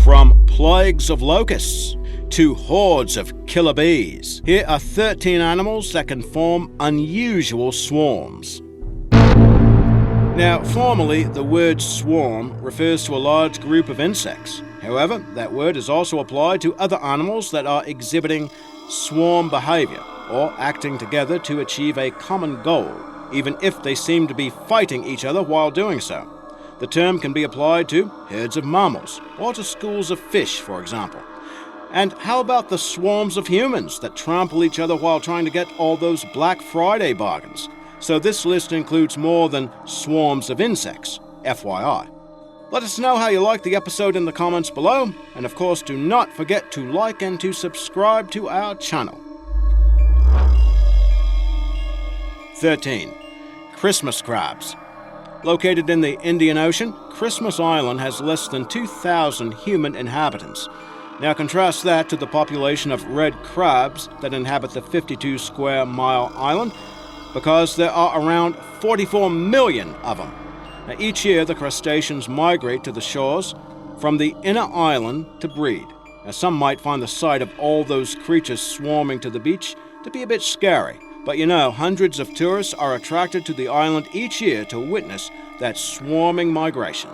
From plagues of locusts to hordes of killer bees, here are 13 animals that can form unusual swarms. Now, formally, the word swarm refers to a large group of insects. However, that word is also applied to other animals that are exhibiting swarm behavior or acting together to achieve a common goal, even if they seem to be fighting each other while doing so. The term can be applied to herds of mammals or to schools of fish, for example. And how about the swarms of humans that trample each other while trying to get all those Black Friday bargains? So this list includes more than swarms of insects, FYI. Let us know how you liked the episode in the comments below, and of course do not forget to like and to subscribe to our channel. 13. Christmas crabs. Located in the Indian Ocean, Christmas Island has less than 2,000 human inhabitants. Now contrast that to the population of red crabs that inhabit the 52 square mile island, because there are around 44 million of them. Now, each year the crustaceans migrate to the shores from the inner island to breed. Now, some might find the sight of all those creatures swarming to the beach to be a bit scary. But you know, hundreds of tourists are attracted to the island each year to witness that swarming migration.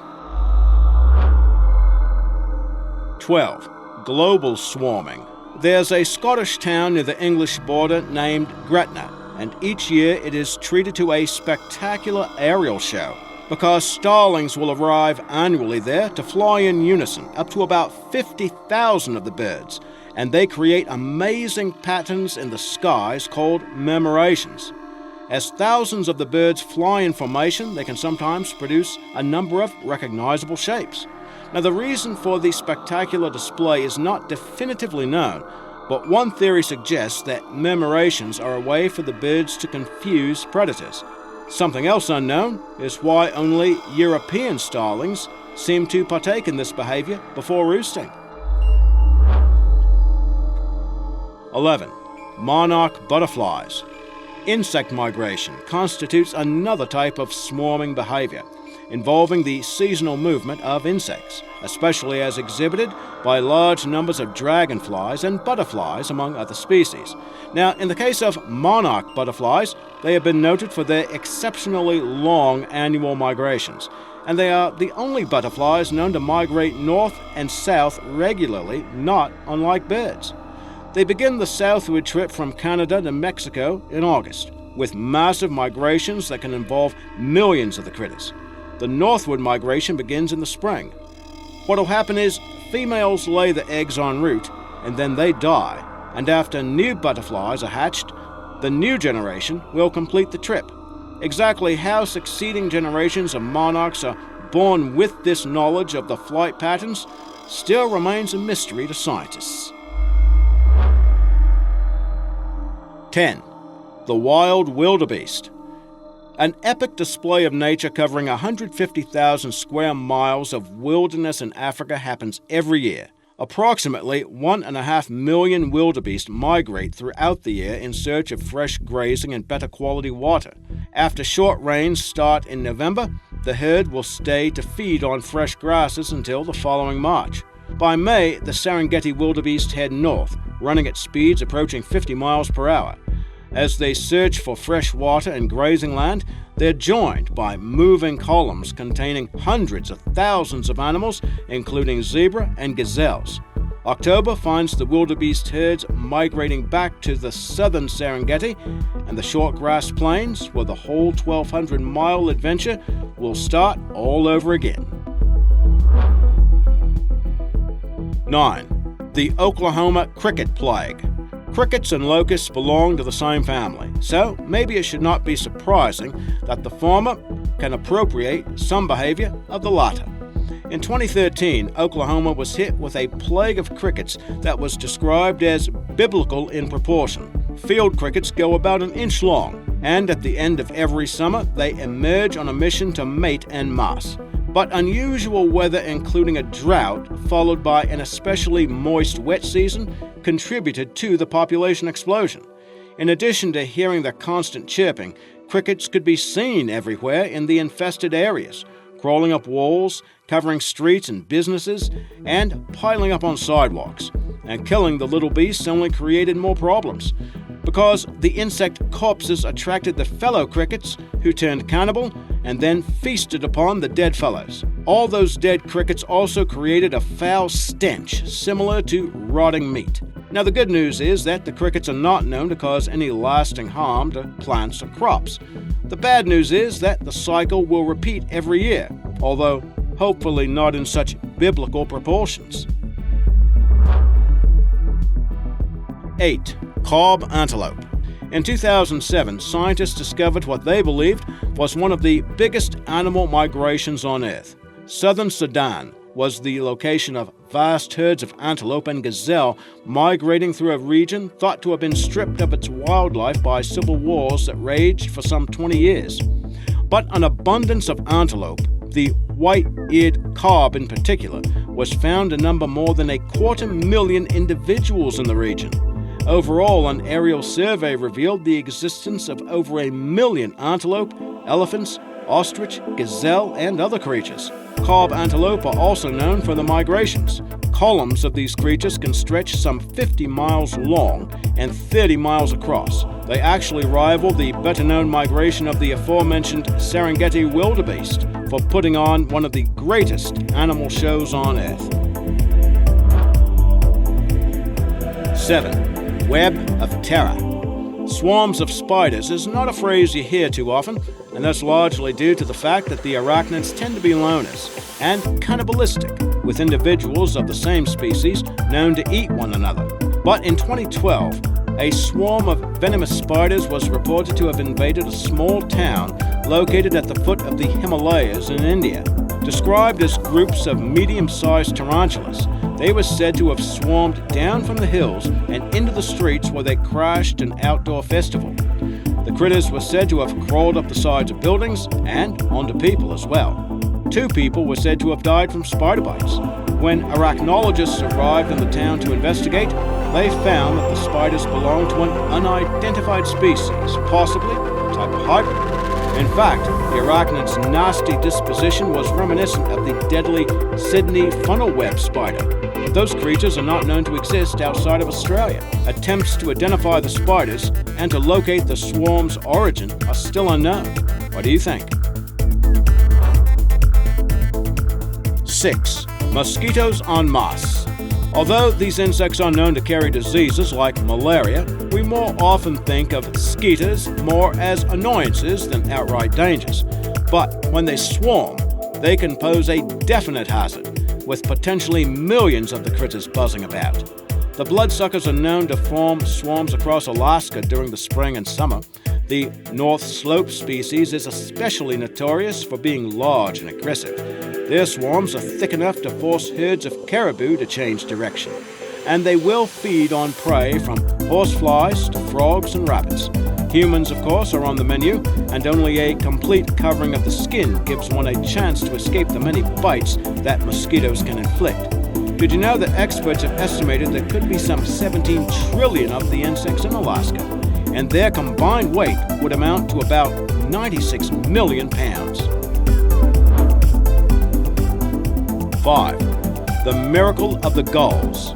12. Global swarming. There's a Scottish town near the English border named Gretna, and each year it is treated to a spectacular aerial show, because starlings will arrive annually there to fly in unison, up to about 50,000 of the birds, and they create amazing patterns in the skies called murmurations. As thousands of the birds fly in formation, they can sometimes produce a number of recognizable shapes. Now, the reason for the spectacular display is not definitively known, but one theory suggests that murmurations are a way for the birds to confuse predators. Something else unknown is why only European starlings seem to partake in this behavior before roosting. 11. Monarch Butterflies. Insect migration constitutes another type of swarming behavior, involving the seasonal movement of insects, especially as exhibited by large numbers of dragonflies and butterflies, among other species. Now, in the case of monarch butterflies, they have been noted for their exceptionally long annual migrations, and they are the only butterflies known to migrate north and south regularly, not unlike birds. They begin the southward trip from Canada to Mexico in August, with massive migrations that can involve millions of the critters. The northward migration begins in the spring. What will happen is females lay the eggs en route, and then they die, and after new butterflies are hatched, the new generation will complete the trip. Exactly how succeeding generations of monarchs are born with this knowledge of the flight patterns still remains a mystery to scientists. 10. The wild wildebeest. An epic display of nature covering 150,000 square miles of wilderness in Africa happens every year. Approximately 1.5 million wildebeest migrate throughout the year in search of fresh grazing and better quality water. After short rains start in November, the herd will stay to feed on fresh grasses until the following March. By May, the Serengeti wildebeest head north, running at speeds approaching 50 miles per hour. As they search for fresh water and grazing land, they're joined by moving columns containing hundreds of thousands of animals, including zebra and gazelles. October finds the wildebeest herds migrating back to the southern Serengeti and the short grass plains, where the whole 1,200-mile adventure will start all over again. 9. The Oklahoma cricket plague. Crickets and locusts belong to the same family, so maybe it should not be surprising that the former can appropriate some behavior of the latter. In 2013, Oklahoma was hit with a plague of crickets that was described as biblical in proportion. Field crickets go about an inch long, and at the end of every summer, they emerge on a mission to mate en masse. But unusual weather, including a drought followed by an especially moist wet season, contributed to the population explosion. In addition to hearing the constant chirping, crickets could be seen everywhere in the infested areas, crawling up walls, covering streets and businesses, and piling up on sidewalks. And killing the little beasts only created more problems, because the insect corpses attracted the fellow crickets, who turned cannibal and then feasted upon the dead fellows. All those dead crickets also created a foul stench similar to rotting meat. Now, the good news is that the crickets are not known to cause any lasting harm to plants or crops. The bad news is that the cycle will repeat every year, although hopefully not in such biblical proportions. 8. Cob antelope. In 2007, scientists discovered what they believed was one of the biggest animal migrations on Earth. Southern Sudan was the location of vast herds of antelope and gazelle migrating through a region thought to have been stripped of its wildlife by civil wars that raged for some 20 years. But an abundance of antelope, the white-eared cob in particular, was found to number more than 250,000 individuals in the region. Overall, an aerial survey revealed the existence of over 1 million antelope, elephants, ostrich, gazelle, and other creatures. Cob antelope are also known for their migrations. Columns of these creatures can stretch some 50 miles long and 30 miles across. They actually rival the better-known migration of the aforementioned Serengeti wildebeest for putting on one of the greatest animal shows on Earth. 7. Web of terror. Swarms of spiders is not a phrase you hear too often, and that's largely due to the fact that the arachnids tend to be loners and cannibalistic, with individuals of the same species known to eat one another. But in 2012, a swarm of venomous spiders was reported to have invaded a small town located at the foot of the Himalayas in India. Described as groups of medium-sized tarantulas, they were said to have swarmed down from the hills and into the streets where they crashed an outdoor festival. The critters were said to have crawled up the sides of buildings and onto people as well. 2 people were said to have died from spider bites. When arachnologists arrived in the town to investigate, they found that the spiders belonged to an unidentified species, possibly a type of hybrid. In fact, the arachnid's nasty disposition was reminiscent of the deadly Sydney funnel web spider. Those creatures are not known to exist outside of Australia. Attempts to identify the spiders and to locate the swarm's origin are still unknown. What do you think? 6. Mosquitoes en masse. Although these insects are known to carry diseases like malaria, we more often think of skeeters more as annoyances than outright dangers. But when they swarm, they can pose a definite hazard, with potentially millions of the critters buzzing about. The bloodsuckers are known to form swarms across Alaska during the spring and summer. The North Slope species is especially notorious for being large and aggressive. Their swarms are thick enough to force herds of caribou to change direction, and they will feed on prey from horseflies to frogs and rabbits. Humans, of course, are on the menu, and only a complete covering of the skin gives one a chance to escape the many bites that mosquitoes can inflict. Did you know that experts have estimated there could be some 17 trillion of the insects in Alaska, and their combined weight would amount to about 96 million pounds. 5. The miracle of the gulls.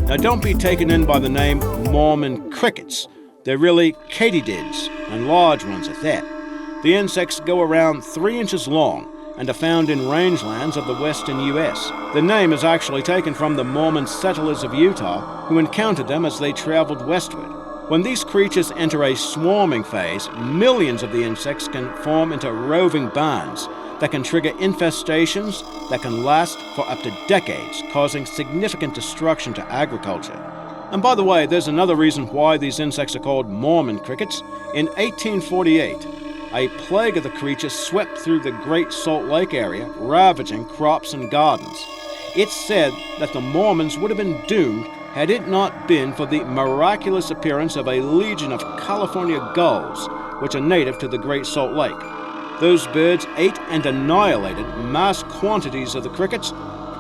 Now, don't be taken in by the name Mormon Crickets. They're really katydids, and large ones at that. The insects go around 3 inches long and are found in rangelands of the western U.S. The name is actually taken from the Mormon settlers of Utah who encountered them as they traveled westward. When these creatures enter a swarming phase, millions of the insects can form into roving bands that can trigger infestations that can last for up to decades, causing significant destruction to agriculture. And by the way, there's another reason why these insects are called Mormon crickets. In 1848, a plague of the creatures swept through the Great Salt Lake area, ravaging crops and gardens. It's said that the Mormons would have been doomed had it not been for the miraculous appearance of a legion of California gulls, which are native to the Great Salt Lake. Those birds ate and annihilated mass quantities of the crickets,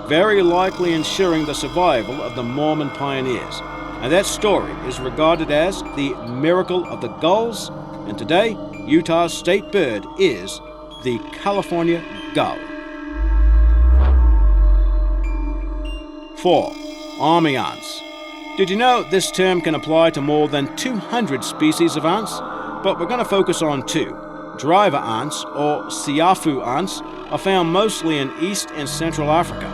very likely ensuring the survival of the Mormon pioneers. And that story is regarded as the miracle of the gulls, and today, Utah's state bird is the California gull. 4. Army ants. Did you know this term can apply to more than 200 species of ants? But we're going to focus on 2. Driver ants, or siafu ants, are found mostly in East and Central Africa.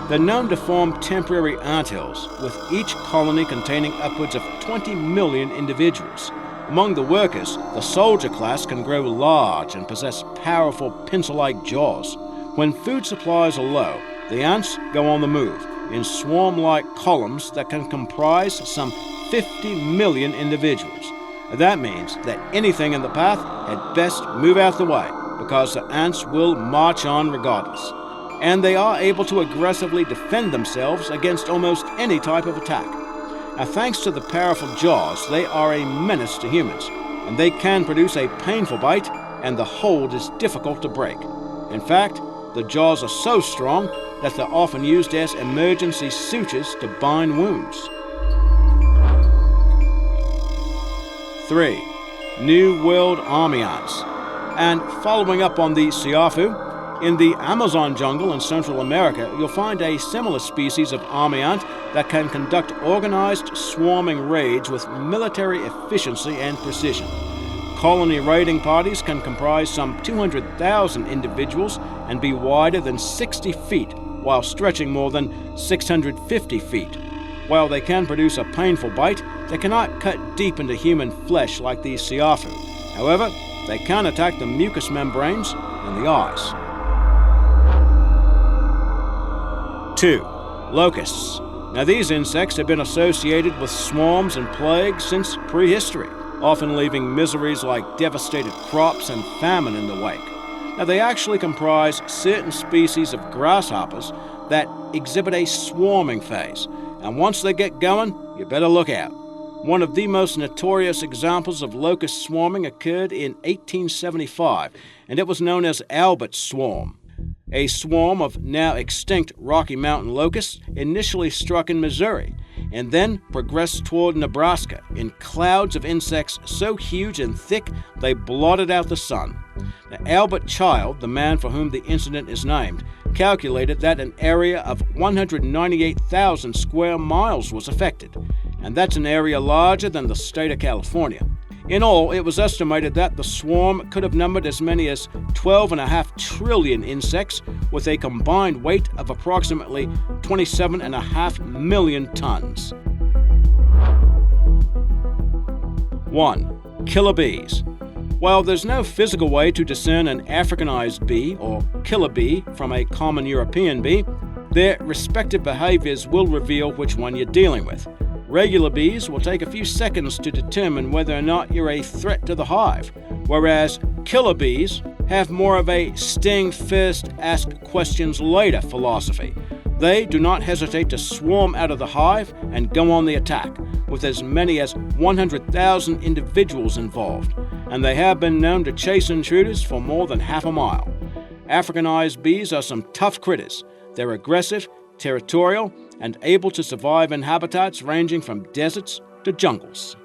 They're known to form temporary anthills, with each colony containing upwards of 20 million individuals. Among the workers, the soldier class can grow large and possess powerful pincer-like jaws. When food supplies are low, the ants go on the move in swarm-like columns that can comprise some 50 million individuals. That means that anything in the path had best move out the way, because the ants will march on regardless. And they are able to aggressively defend themselves against almost any type of attack. Now, thanks to the powerful jaws, they are a menace to humans, and they can produce a painful bite, and the hold is difficult to break. In fact, the jaws are so strong that they're often used as emergency sutures to bind wounds. 3. New World Army ants. And following up on the siafu, in the Amazon jungle in Central America, you'll find a similar species of army ant that can conduct organized swarming raids with military efficiency and precision. Colony raiding parties can comprise some 200,000 individuals and be wider than 60 feet, while stretching more than 650 feet. While they can produce a painful bite, they cannot cut deep into human flesh like the siafu. However, they can attack the mucous membranes and the eyes. 2. Locusts. Now, these insects have been associated with swarms and plagues since prehistory, often leaving miseries like devastated crops and famine in the wake. Now, they actually comprise certain species of grasshoppers that exhibit a swarming phase, and once they get going, you better look out. One of the most notorious examples of locust swarming occurred in 1875, and it was known as Albert's swarm. A swarm of now extinct Rocky Mountain locusts initially struck in Missouri and then progressed toward Nebraska in clouds of insects so huge and thick they blotted out the sun. Now, Albert Child, the man for whom the incident is named, calculated that an area of 198,000 square miles was affected, and that's an area larger than the state of California. In all, it was estimated that the swarm could have numbered as many as 12.5 trillion insects, with a combined weight of approximately 27.5 million tons. 1. Killer bees. While there's no physical way to discern an Africanized bee or killer bee from a common European bee, their respective behaviors will reveal which one you're dealing with. Regular bees will take a few seconds to determine whether or not you're a threat to the hive, whereas killer bees have more of a sting first, ask questions later philosophy. They do not hesitate to swarm out of the hive and go on the attack, with as many as 100,000 individuals involved, and they have been known to chase intruders for more than half a mile. Africanized bees are some tough critters. They're aggressive, territorial, and able to survive in habitats ranging from deserts to jungles.